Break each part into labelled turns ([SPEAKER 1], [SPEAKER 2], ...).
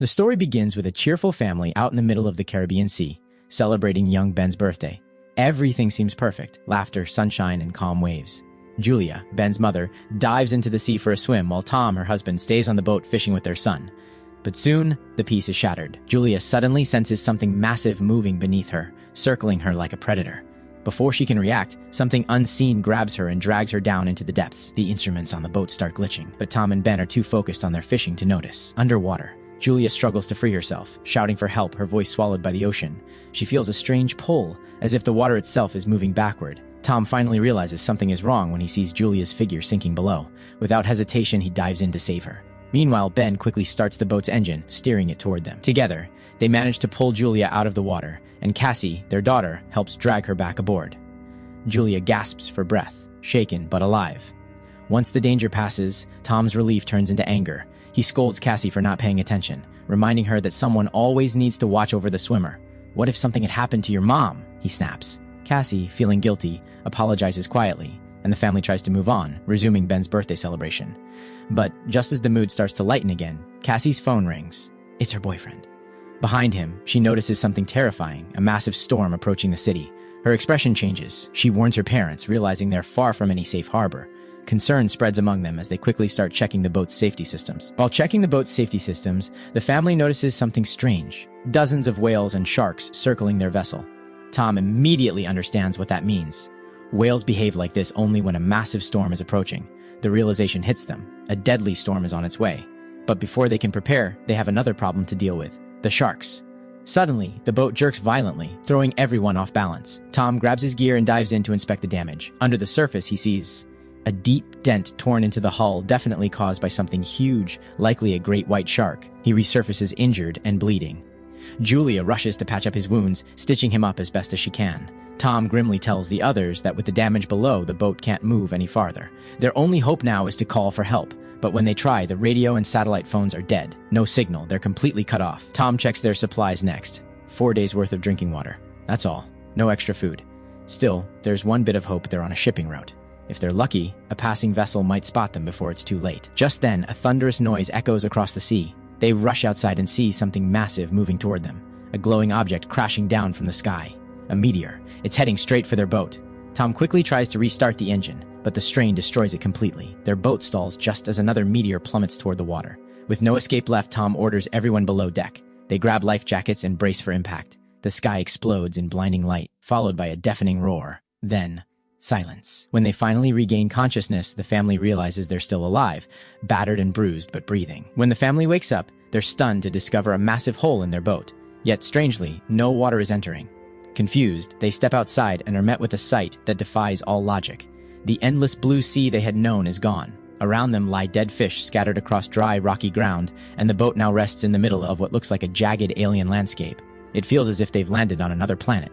[SPEAKER 1] The story begins with a cheerful family out in the middle of the Caribbean Sea, celebrating young Ben's birthday. Everything seems perfect: laughter, sunshine, and calm waves. Julia, Ben's mother, dives into the sea for a swim while Tom, her husband, stays on the boat fishing with their son. But soon, the peace is shattered. Julia suddenly senses something massive moving beneath her, circling her like a predator. Before she can react, something unseen grabs her and drags her down into the depths. The instruments on the boat start glitching, but Tom and Ben are too focused on their fishing to notice. Underwater, Julia struggles to free herself, shouting for help, her voice swallowed by the ocean. She feels a strange pull, as if the water itself is moving backward. Tom finally realizes something is wrong when he sees Julia's figure sinking below. Without hesitation, he dives in to save her. Meanwhile, Ben quickly starts the boat's engine, steering it toward them. Together, they manage to pull Julia out of the water, and Cassie, their daughter, helps drag her back aboard. Julia gasps for breath, shaken but alive. Once the danger passes, Tom's relief turns into anger. He scolds Cassie for not paying attention, reminding her that someone always needs to watch over the swimmer. "What if something had happened to your mom?" he snaps. Cassie, feeling guilty, apologizes quietly, and the family tries to move on, resuming Ben's birthday celebration. But just as the mood starts to lighten again, Cassie's phone rings. It's her boyfriend. Behind him, she notices something terrifying: a massive storm approaching the city. Her expression changes. She warns her parents, realizing they're far from any safe harbor. Concern spreads among them as they quickly start checking the boat's safety systems. While checking the boat's safety systems, the family notices something strange: dozens of whales and sharks circling their vessel. Tom immediately understands what that means. Whales behave like this only when a massive storm is approaching. The realization hits them: a deadly storm is on its way. But before they can prepare, they have another problem to deal with: the sharks. Suddenly, the boat jerks violently, throwing everyone off balance. Tom grabs his gear and dives in to inspect the damage. Under the surface, he sees a deep dent torn into the hull, definitely caused by something huge, likely a great white shark. He resurfaces injured and bleeding. Julia rushes to patch up his wounds, stitching him up as best as she can. Tom grimly tells the others that with the damage below, the boat can't move any farther. Their only hope now is to call for help. But when they try, the radio and satellite phones are dead. No signal, they're completely cut off. Tom checks their supplies next. 4 days worth of drinking water. That's all. No extra food. Still, there's one bit of hope: they're on a shipping route. If they're lucky, a passing vessel might spot them before it's too late. Just then, a thunderous noise echoes across the sea. They rush outside and see something massive moving toward them. A glowing object crashing down from the sky. A meteor. It's heading straight for their boat. Tom quickly tries to restart the engine, but the strain destroys it completely. Their boat stalls just as another meteor plummets toward the water. With no escape left, Tom orders everyone below deck. They grab life jackets and brace for impact. The sky explodes in blinding light, followed by a deafening roar. Then, silence. When they finally regain consciousness, the family realizes they're still alive, battered and bruised but breathing. When the family wakes up, they're stunned to discover a massive hole in their boat. Yet strangely, no water is entering. Confused, they step outside and are met with a sight that defies all logic. The endless blue sea they had known is gone. Around them lie dead fish scattered across dry, rocky ground, and the boat now rests in the middle of what looks like a jagged alien landscape. It feels as if they've landed on another planet.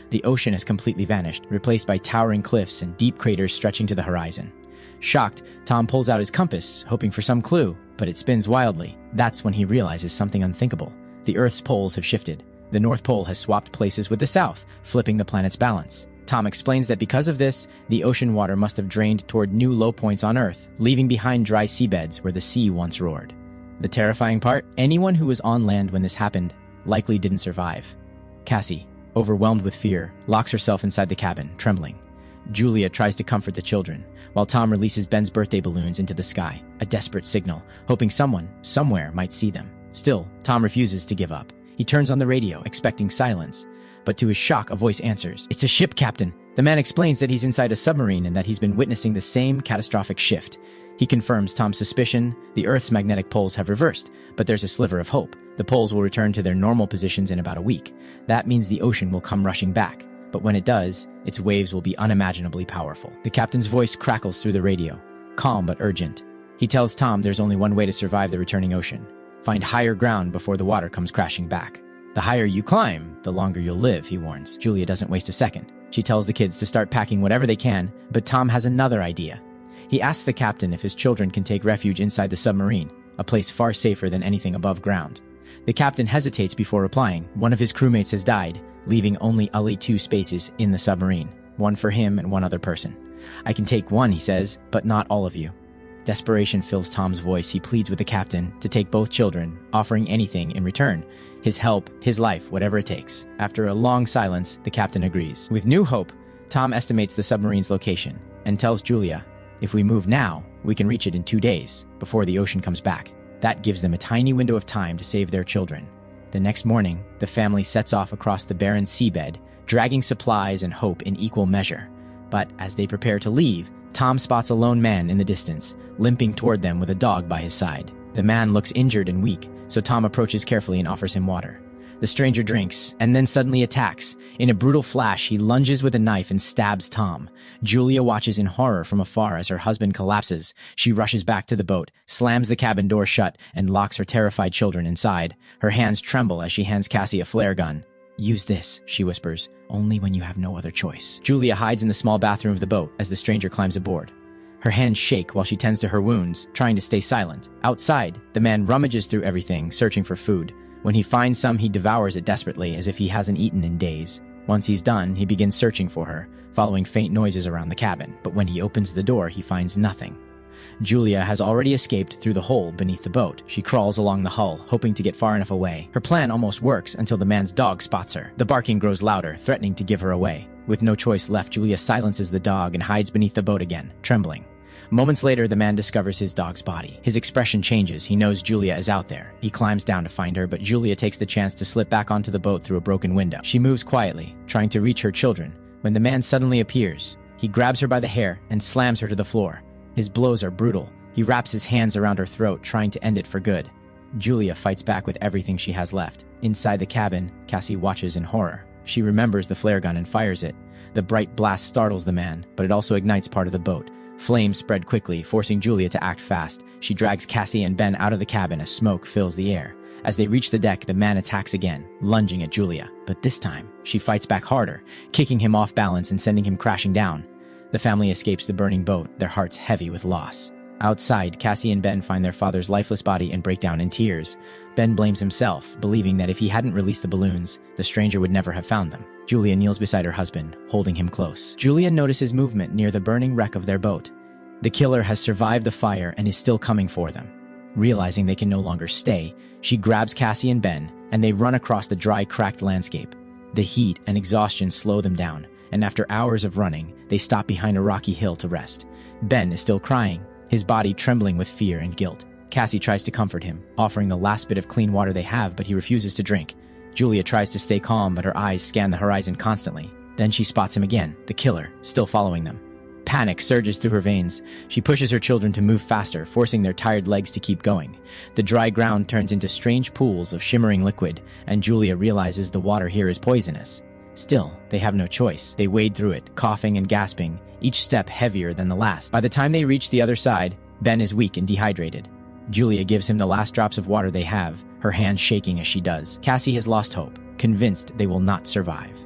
[SPEAKER 1] The ocean has completely vanished, replaced by towering cliffs and deep craters stretching to the horizon. Shocked, Tom pulls out his compass, hoping for some clue, but it spins wildly. That's when he realizes something unthinkable. The Earth's poles have shifted. The North Pole has swapped places with the South, flipping the planet's balance. Tom explains that because of this, the ocean water must have drained toward new low points on Earth, leaving behind dry seabeds where the sea once roared. The terrifying part? Anyone who was on land when this happened likely didn't survive. Cassie, overwhelmed with fear, locks herself inside the cabin, trembling. Julia tries to comfort the children, while Tom releases Ben's birthday balloons into the sky, a desperate signal, hoping someone, somewhere, might see them. Still, Tom refuses to give up. He turns on the radio, expecting silence. But to his shock, a voice answers. It's a ship, Captain. The man explains that he's inside a submarine and that he's been witnessing the same catastrophic shift. He confirms Tom's suspicion. The Earth's magnetic poles have reversed, but there's a sliver of hope. The poles will return to their normal positions in about a week. That means the ocean will come rushing back. But when it does, its waves will be unimaginably powerful. The captain's voice crackles through the radio, calm but urgent. He tells Tom there's only one way to survive the returning ocean: find higher ground before the water comes crashing back. The higher you climb, the longer you'll live, he warns. Julia doesn't waste a second. She tells the kids to start packing whatever they can, but Tom has another idea. He asks the captain if his children can take refuge inside the submarine, a place far safer than anything above ground. The captain hesitates before replying. One of his crewmates has died, leaving only 2 spaces in the submarine, one for him and one other person. I can take one, he says, but not all of you. Desperation fills Tom's voice. He pleads with the captain to take both children, offering anything in return. His help, his life, whatever it takes. After a long silence, the captain agrees. With new hope, Tom estimates the submarine's location and tells Julia, if we move now, we can reach it in 2 days, before the ocean comes back. That gives them a tiny window of time to save their children. The next morning, the family sets off across the barren seabed, dragging supplies and hope in equal measure. But as they prepare to leave, Tom spots a lone man in the distance, limping toward them with a dog by his side. The man looks injured and weak, so Tom approaches carefully and offers him water. The stranger drinks, and then suddenly attacks. In a brutal flash, he lunges with a knife and stabs Tom. Julia watches in horror from afar as her husband collapses. She rushes back to the boat, slams the cabin door shut, and locks her terrified children inside. Her hands tremble as she hands Cassie a flare gun. Use this, she whispers, only when you have no other choice. Julia hides in the small bathroom of the boat as the stranger climbs aboard. Her hands shake while she tends to her wounds, trying to stay silent. Outside, the man rummages through everything, searching for food. When he finds some, he devours it desperately, as if he hasn't eaten in days. Once he's done, he begins searching for her, following faint noises around the cabin. But when he opens the door, he finds nothing. Julia has already escaped through the hole beneath the boat. She crawls along the hull, hoping to get far enough away. Her plan almost works until the man's dog spots her. The barking grows louder, threatening to give her away. With no choice left, Julia silences the dog and hides beneath the boat again, trembling. Moments later, the man discovers his dog's body. His expression changes. He knows Julia is out there. He climbs down to find her, but Julia takes the chance to slip back onto the boat through a broken window. She moves quietly, trying to reach her children, when the man suddenly appears. He grabs her by the hair and slams her to the floor. His blows are brutal. He wraps his hands around her throat, trying to end it for good. Julia fights back with everything she has left. Inside the cabin, Cassie watches in horror. She remembers the flare gun and fires it. The bright blast startles the man, but it also ignites part of the boat. Flames spread quickly, forcing Julia to act fast. She drags Cassie and Ben out of the cabin as smoke fills the air. As they reach the deck, the man attacks again, lunging at Julia. But this time, she fights back harder, kicking him off balance and sending him crashing down. The family escapes the burning boat, their hearts heavy with loss. Outside, Cassie and Ben find their father's lifeless body and break down in tears. Ben blames himself, believing that if he hadn't released the balloons, the stranger would never have found them. Julia kneels beside her husband, holding him close. Julia notices movement near the burning wreck of their boat. The killer has survived the fire and is still coming for them. Realizing they can no longer stay, she grabs Cassie and Ben, and they run across the dry, cracked landscape. The heat and exhaustion slow them down, and after hours of running, they stop behind a rocky hill to rest. Ben is still crying, his body trembling with fear and guilt. Cassie tries to comfort him, offering the last bit of clean water they have, but he refuses to drink. Julia tries to stay calm, but her eyes scan the horizon constantly. Then she spots him again, the killer, still following them. Panic surges through her veins. She pushes her children to move faster, forcing their tired legs to keep going. The dry ground turns into strange pools of shimmering liquid, and Julia realizes the water here is poisonous. Still, they have no choice. They wade through it, coughing and gasping, each step heavier than the last. By the time they reach the other side, Ben is weak and dehydrated. Julia gives him the last drops of water they have, her hands shaking as she does. Cassie has lost hope, convinced they will not survive.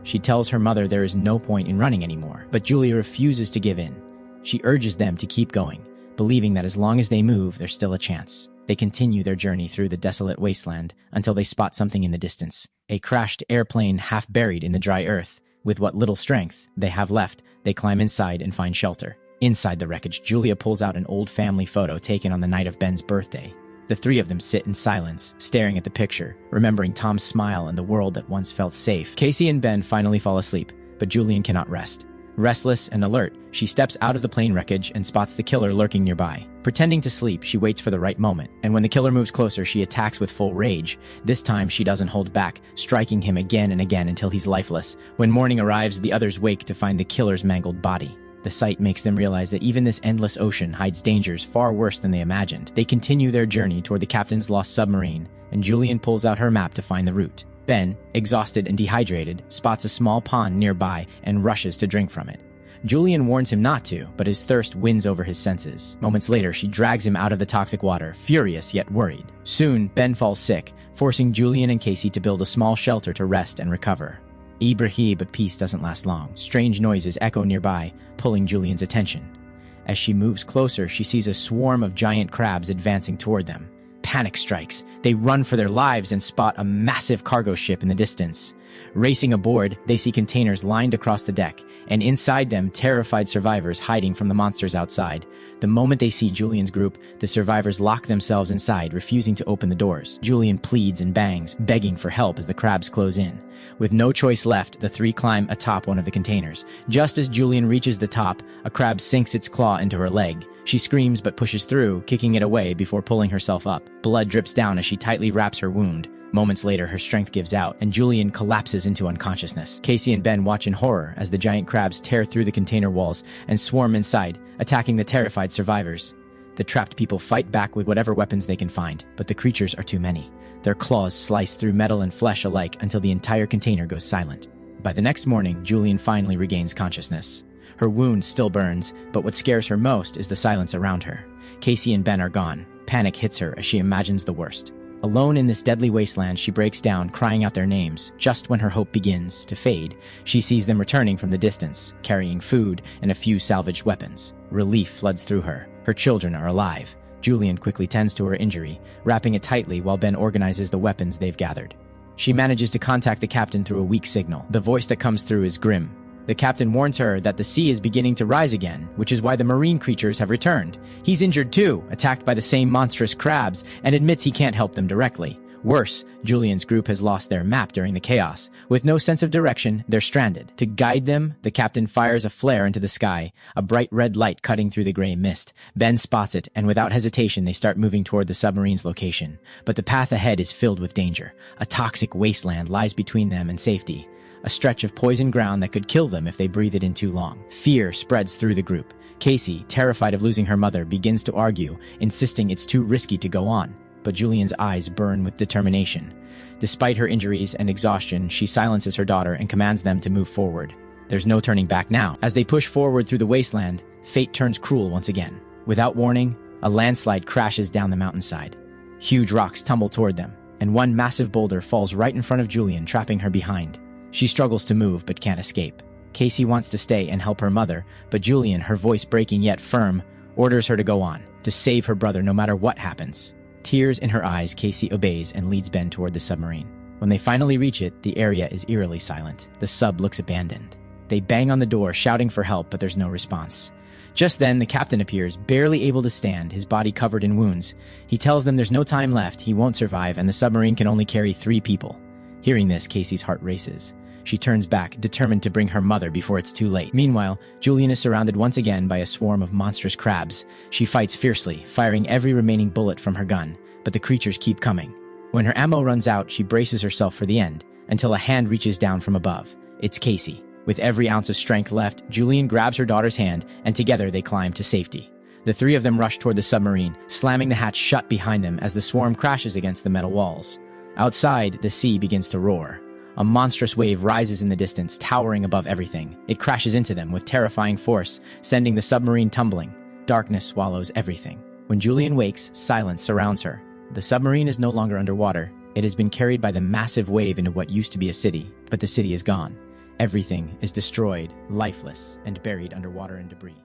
[SPEAKER 1] She tells her mother there is no point in running anymore, but Julia refuses to give in. She urges them to keep going, believing that as long as they move, there's still a chance. They continue their journey through the desolate wasteland until they spot something in the distance. A crashed airplane half buried in the dry earth. With what little strength they have left, they climb inside and find shelter. Inside the wreckage, Julia pulls out an old family photo taken on the night of Ben's birthday. The three of them sit in silence, staring at the picture, remembering Tom's smile and the world that once felt safe. Casey and Ben finally fall asleep, but Julian cannot rest. Restless and alert, she steps out of the plane wreckage and spots the killer lurking nearby. Pretending to sleep, she waits for the right moment, and when the killer moves closer, she attacks with full rage. This time, she doesn't hold back, striking him again and again until he's lifeless. When morning arrives, the others wake to find the killer's mangled body. The sight makes them realize that even this endless ocean hides dangers far worse than they imagined. They continue their journey toward the captain's lost submarine, and Julian pulls out her map to find the route. Ben, exhausted and dehydrated, spots a small pond nearby and rushes to drink from it. Julian warns him not to, but his thirst wins over his senses. Moments later, she drags him out of the toxic water, furious yet worried. Soon, Ben falls sick, forcing Julian and Casey to build a small shelter to rest and recover. Ibrahim, but peace doesn't last long. Strange noises echo nearby, pulling Julian's attention. As she moves closer, she sees a swarm of giant crabs advancing toward them. Panic strikes. They run for their lives and spot a massive cargo ship in the distance. Racing aboard, they see containers lined across the deck, and inside them, terrified survivors hiding from the monsters outside. The moment they see Julian's group, the survivors lock themselves inside, refusing to open the doors. Julian pleads and bangs, begging for help as the crabs close in. With no choice left, the three climb atop one of the containers. Just as Julian reaches the top, a crab sinks its claw into her leg. She screams but pushes through, kicking it away before pulling herself up. Blood drips down as she tightly wraps her wound. Moments later, her strength gives out, and Julian collapses into unconsciousness. Casey and Ben watch in horror as the giant crabs tear through the container walls and swarm inside, attacking the terrified survivors. The trapped people fight back with whatever weapons they can find, but the creatures are too many. Their claws slice through metal and flesh alike until the entire container goes silent. By the next morning, Julian finally regains consciousness. Her wound still burns, but what scares her most is the silence around her. Casey and Ben are gone. Panic hits her as she imagines the worst. Alone in this deadly wasteland, she breaks down, crying out their names. Just when her hope begins to fade, she sees them returning from the distance, carrying food and a few salvaged weapons. Relief floods through her. Her children are alive. Julian quickly tends to her injury, wrapping it tightly while Ben organizes the weapons they've gathered. She manages to contact the captain through a weak signal. The voice that comes through is grim. The captain warns her that the sea is beginning to rise again, which is why the marine creatures have returned. He's injured too, attacked by the same monstrous crabs, and admits he can't help them directly. Worse, Julian's group has lost their map during the chaos. With no sense of direction, they're stranded. To guide them, the captain fires a flare into the sky, a bright red light cutting through the gray mist. Ben spots it, and without hesitation, they start moving toward the submarine's location. But the path ahead is filled with danger. A toxic wasteland lies between them and safety. A stretch of poisoned ground that could kill them if they breathe it in too long. Fear spreads through the group. Casey, terrified of losing her mother, begins to argue, insisting it's too risky to go on. But Julian's eyes burn with determination. Despite her injuries and exhaustion, she silences her daughter and commands them to move forward. There's no turning back now. As they push forward through the wasteland, fate turns cruel once again. Without warning, a landslide crashes down the mountainside. Huge rocks tumble toward them, and one massive boulder falls right in front of Julian, trapping her behind. She struggles to move but can't escape. Casey wants to stay and help her mother, but Julian, her voice breaking yet firm, orders her to go on, to save her brother no matter what happens. Tears in her eyes, Casey obeys and leads Ben toward the submarine. When they finally reach it, the area is eerily silent. The sub looks abandoned. They bang on the door, shouting for help, but there's no response. Just then, the captain appears, barely able to stand, his body covered in wounds. He tells them there's no time left, he won't survive, and the submarine can only carry 3 people. Hearing this, Casey's heart races. She turns back, determined to bring her mother before it's too late. Meanwhile, Julian is surrounded once again by a swarm of monstrous crabs. She fights fiercely, firing every remaining bullet from her gun, but the creatures keep coming. When her ammo runs out, she braces herself for the end, until a hand reaches down from above. It's Casey. With every ounce of strength left, Julian grabs her daughter's hand, and together they climb to safety. The 3 of them rush toward the submarine, slamming the hatch shut behind them as the swarm crashes against the metal walls. Outside, the sea begins to roar. A monstrous wave rises in the distance, towering above everything. It crashes into them with terrifying force, sending the submarine tumbling. Darkness swallows everything. When Julian wakes, silence surrounds her. The submarine is no longer underwater. It has been carried by the massive wave into what used to be a city, but the city is gone. Everything is destroyed, lifeless, and buried under water and debris.